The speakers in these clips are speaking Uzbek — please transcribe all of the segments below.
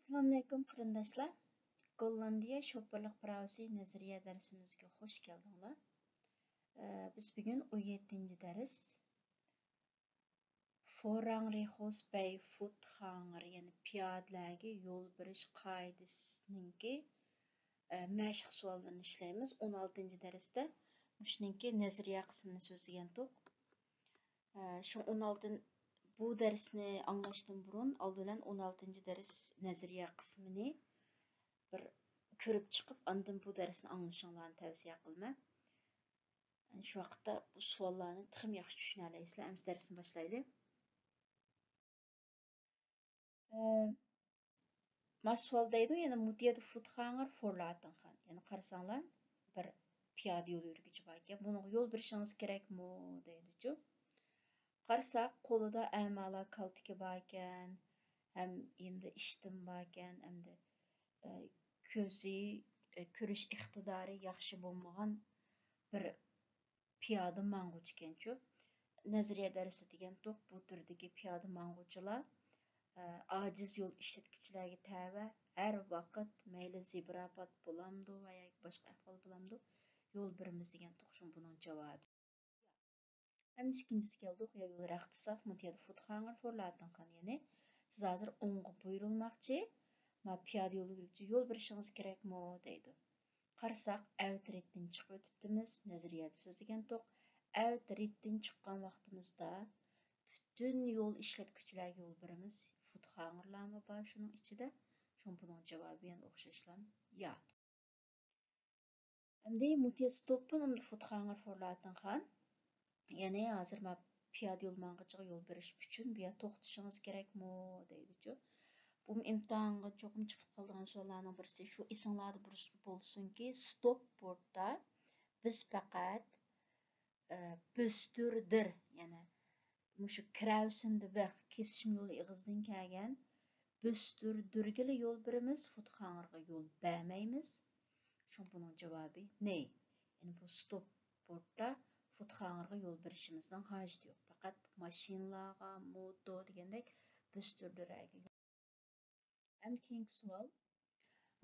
Assalamu alaykum qarindoshlar. Gollandiya şoförlük pravisi nazariya dersimizge hoş geldinglar. Biz bugün 17. ders Vorrangrichsbei Fußgänger, yani piyodalarga yo'l berish qoidasininki mashq savollarini ishlaymiz. 16. darsda shuningki nazariya qismini so'zlagan edik. Shu 16 bu darsni anglashdan burun oldindan 16. dars nazariya qismini bir ko'rib chiqib, ondan bu darsni anglashinglarni tavsiya qilaman. Shu vaqtda bu savollarni ham yaxshi tushuna olasizlar. Endi darsni boshlaylik. Mas savol deydi, yana mutiyat Fußgänger vorlatengan. Yani qarasanglar, bir piyoda yo'l yurguchi bor ekan. Buni yo'l berishingiz kerakmi deydi-chu. Qarasak, qo'lida amala kaltiki bor ekan, ham endi ishtim bor ekan, hamda ko'zi ko'rish iqtidori yaxshi bo'lmagan bir piyoda mang'uchi ekan-chu. Nazariya darsi degan to'q bu turdagi piyoda mang'uchilar aciz yo'l ishlatuvchilarga tava har vaqt mayli zibrapat bo'lamdi va yoki boshqa ahvol bo'lamdi yo'l beramiz degan to'qshun buning javobi. Endi ikkinchisi keldik, yo'l raqtisaf mutiyat Fußgänger vorlatengan, ya'ni siz hozir o'ngga buyurilmoqchi, ma piyoda yo'l yuruvchi yo'l berishingiz kerakmi deydi. Qarasak, avtoritdan chiqib o'tibdimiz, nazariyada so'zlagan to'q. Avtoritdan chiqqan vaqtimizda bütün yo'l ishlatuvchilarga yo'l beramiz. Fußgängerlarmi bor shuning ichida? Shun buning javobi yana o'xshashlar. Ya. Endi mutiyat stoppen hamda Fußgänger vorlatengan. Ya'ni hozir men piyoda yo'l mang'ichiga yo'l berish uchun bu yerda to'xtashingiz kerakmi deydi-chu. Bu imtihonga cho'qim chiqib qolgan savollarning birisi shu esinglarda bo'lsinki, stop bordda biz faqat büstürdir, ya'ni mushu kravsindi va kesishim yo'li ig'izdan kelgan büstürdürgili yo'l beramiz, Fußgängerga yo'l bermaymiz. Shu buning javobi ne? Yani bu stop bordda Fußgängerga yo'l berishimizdan hojati yo'q. Faqat mashinalarga, moto degandek büstürdürlarga. Endi keyingi savol.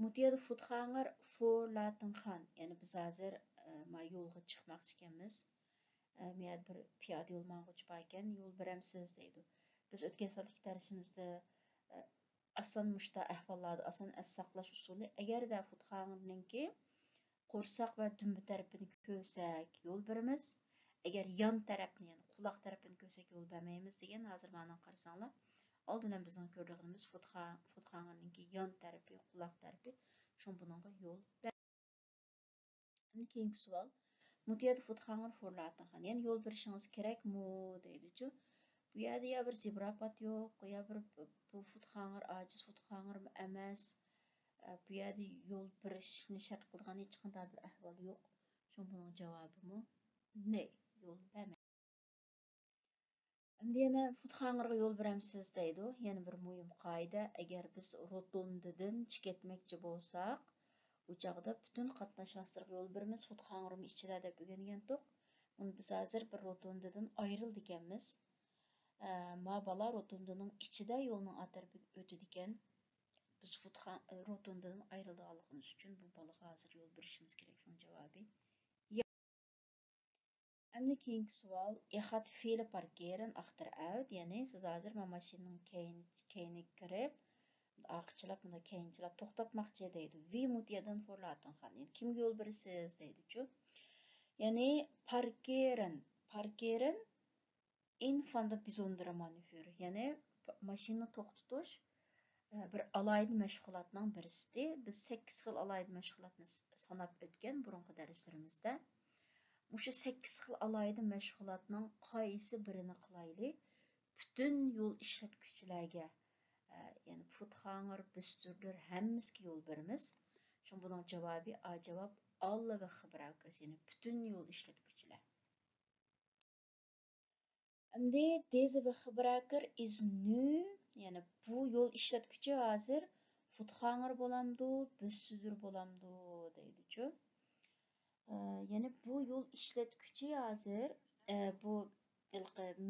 Mutiyada Fußgänger vorlatengan, ya'ni biz hozir ma yo'lga chiqmoqchi ekanmiz. Men bir piyoda yo'l mang'uchi bor ekan, yo'l beramsiz deydi. Biz o'tgan safarlik darsimizda ason mushta ahvollarda ason as saqlash usuli, agarda Fußgängerninki qo'rsoq va dumba tarafini ko'rsak yo'l beramiz, agar yon tarafni, ya'ni quloq tarafini ko'rsak yo'l bermaymiz degan. Hozir ma'no qarasanglar, oldindan bizning ko'rganimiz Fußgängerninki yon tarafi, quloq tarafi, shu buningga yo'l beramiz. Keyingi savol. Mutiyat Fußgänger vorlatengan, ya'ni yo'l berishingiz kerakmi deydi-chu. Bu yerda ya bir zibrapat yo'q, ya bir bu Fußgänger aciz Fußgänger emas. Bu yerda yo'l berishni shart qilgan hech qanday bir ahvol yo'q. Shu buning javobimi ne? Yo'l bermaydi. Endi yana Fußgängerga yo'l beramsiz deydi. Yana bir muhim qoida, agar biz rotondadan chiqib ketmoqchi bo'lsak, bu chaqda bütün qatnashchilarga yo'l beramiz, Fußgängermi ichida deb o'rgangan to'q. Uni biz hozir bir rotondadan ayrildi ekanmiz. Ma bala rotondaning ichida yo'lning atarbiga o'tadi ekan. Biz rotondadan ayrilganligimiz uchun bu balaga hozir yo'l berishimiz kerak. Shunun javobi. Endi keyingi savol. Ich hat viele parkeren achteruit, ya'ni siz hozir mashinaning keyini kirib, aqchilab, bunda keyinchilab to'xtatmoqchi deydi. Vi mutiyadan vorlatengan. Yani kimga yo'l berasiz deydi-chu. Ya'ni parkeren in van de bijzondere manöver. Ya'ni mashina to'xtatish bir alayda mashg'ulotning birisi. Biz 8 xil alayda mashg'ulotni sanab o'tgan burungi darslarimizda. Mushu 8 xil alayda mashg'ulotning qaysi birini qilaylik? Bütün yo'l ishlatuvchilarga, ya'ni Fußgänger, büstürder hammasiga yo'l beramiz. Shu buning javobi A javob alla va xibrakers, ya'ni bütün yo'l ishlatuvchilar. Endi deze va xibraker is nu, ya'ni bu yo'l ishlatuvchi hozir Fußgänger bo'lamdi, büstürder bo'lamdi deydi-chu. Ya'ni bu yo'l ishlatuvchi hozir bu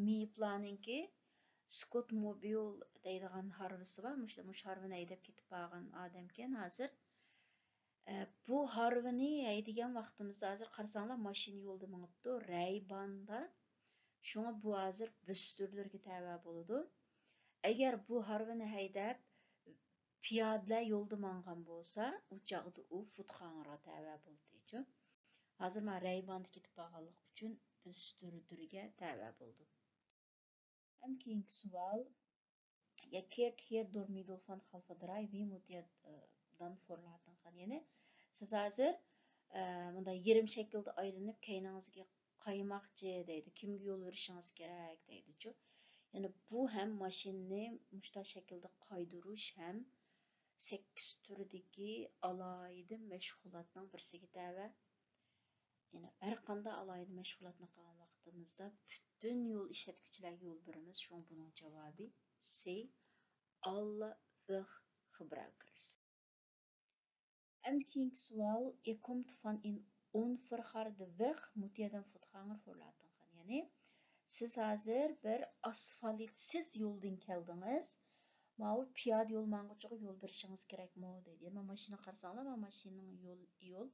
miyiplarninki Scott Mobile deydigan harvisi var. Muş harvini eydep ketip bağın adamken hazır. Bu harvini eydigen vaqtimizda hazır qarasanglar mashina yo'lda minibdi. Raybanda. Şuna bu hazır büstürlürge təvə boludu. Eğer bu harvini heydep piyodalar yo'lda mangan bolsa, u chaqda u futxanıra təvə boldu deyçu. Hazır men Raybanda ketip bağanlıq üçün büstürlürge təvə boldu. Hem keyingi sual. Jag keert hier door middel van halfadraai, wie moet je dan voorlaten gaan? Yani siz hazır bunda yerim şekilde aylanıp kaynağınızga qaymoqchi deydi. Kimga yo'l verishiniz kerak deydi. Yani bu hem mashinani muşta şekilde qaydırış hem 8 türüdeki alaydı meşgulotning birisiga təvə. Yani her qanday alaydı meşgulotni qilgan vaqtimizda bütün yo'l ishlatuvchilarga yo'l beramiz. Şu bunun cevabı C. Alle weg gebruikers. Keyingi sual. Je komt van een onverharde weg, moet je dan voetganger voorlaten gaan. Yani siz hazır bir asfaltsiz yo'ldan keldingiz. Ma'u piyoda yo'l mang'uchiga yo'l berishingiz kerakmi deydi. Yani mashina qarasanglar, mashinaning yo'l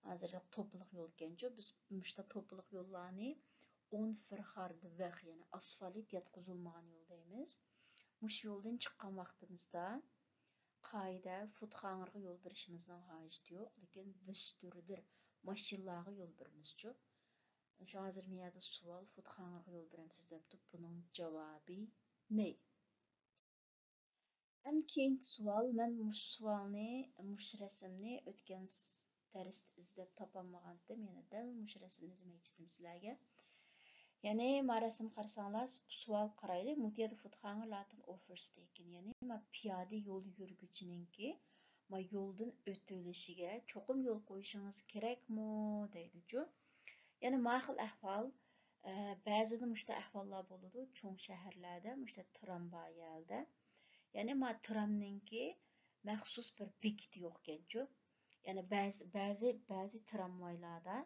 hazır to'pliq yo'l ekanchu. Biz muşta to'pliq yo'llarni onverharde weg, yani asfalt yotqizilmagan yo'l deymiz. Muş yo'ldan chiqqan vaqtimizda qayda futxanırga yo'l berishimizning hojati yo'q, lekin büstürdir mashinalarga yo'l berimizchu. Şu hazır miyada sual futxanırga yo'l beramsiz debdi. Bunun cevabı ne? Keyingi sual. Men mush sualni, mush rasmni o'tgan darsda izlab topolmagandim. Yani dal mush rasmni demoqchidim sizlarga. Yani ma rasm qarasanglar, sual qarayli. Mutiyada futxanır latin offers deyken. Yani ma piyoda yo'l yurguchininki ma yo'ldan o'tilishiga cho'qim yo'l qo'yishingiz kerakmi deydi-chu. Yani ma xil ahvol ba'zida mushta ahvollar bo'ladi, cho'ng shaharlarda, mushta tramvaylarda. Yani ma tramninki maxsus bir bekiti yo'q ekanchu. Yani ba'zi tramvaylarda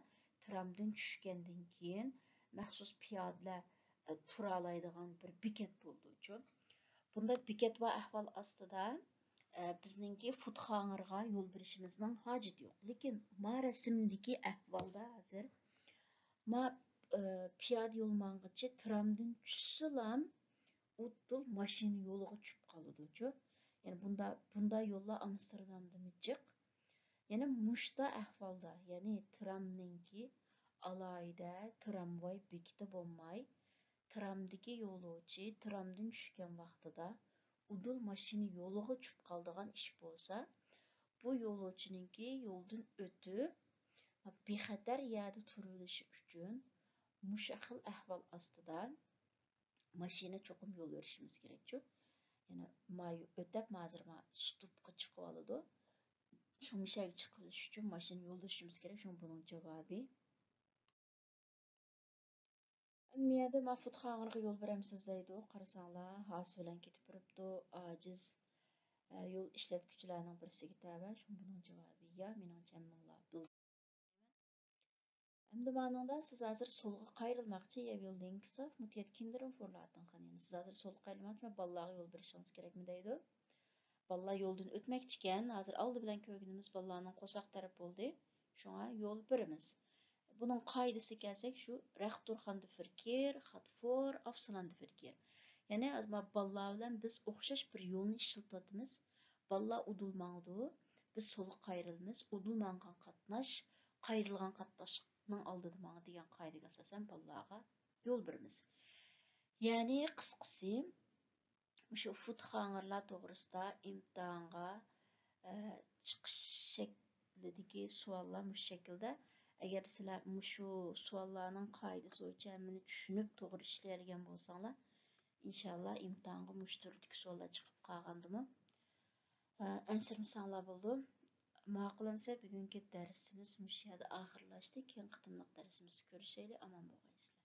tramdan tushgandan keyin maxsus piyodalar tura oladigan bir bekat bo'ldi-chu. Bunda bekat va ahvol ostida bizningki futxanırga yo'l berishimizning hojati yo'q. Lekin ma rasmdagi ahvolda hazır ma piyoda yo'l mang'ichi tramdan tushsalam o'tdil mashina yo'liga tushib qoladi-chu. Yani bunda yo'llar Amsterdamda jiq. Yani mushta ahvolda, yani tramninki alayda tramvay bekiti bo'lmay, tramdagi yo'lovchi tramdan tushgan vaqtida udul mashina yo'liga tushib qoladigan ish bo'lsa, bu yo'lovchininki yo'ldan o'tib bexatar yerda turilishi uchun musha xil ahvol ostida mashina cho'qim yo'l verishimiz kerakchu. Yani o'tab hozir stupga chiqib oladi. Shu mishaga chiqish uchun mashina yo'l verishimiz kerak. Shu buning javobi. Miyada ma futxanırga yo'l beramsiz deydi. Qarasanglar, has bilan ketib turibdi, ojiz yo'l ishlatuvchilarning birisiga ta'ba. Shu buning javobi ya, meningcha hammanglar bildi. Endi manada siz hazır solga qayrilmoqchi yo'ldingizda mutiyat kindirim forlatin qani. Siz hazır solga qayrilmoqchi, bolalarga yo'l berishingiz kerakmi deydi. Bolalar yo'ldan o'tmoqchi ekan, hazır oldi bilan ko'rganimiz bolalarning qo'saq taraf bo'ldi. Shunga yo'l beramiz. Bunun qaydası kelsak şu rehturxanda firkir, xatfor, afsalanda firkir. Yani ballar bilan biz o'xshash bir yo'lni ishlatamiz. Ballar udulmangdi, biz so'lga qayrilamiz. Udulmangan qatnash, qayrilgan qatnashning oldida manga degan qoidaga asosan ballarga yo'l beramiz. Yani qisqasi shu futxanırlar to'g'risida imtihonga chiqish shaklidagi savollar mush shaklda. Eğer sizler şu suallarının qaydası bo'yicha meni tushunib to'g'ri ishlaydigan bo'lsanglar, inshaalloh imtihonga mush turdagi savollar chiqib qolgandimi? Ansirmasanglar bo'ldi. Ma'qulamsa bugungi darsimiz mush yerda oxirlashdi. Keyin qitimliq darsimizni ko'rishaylik. Omon bo'linglar.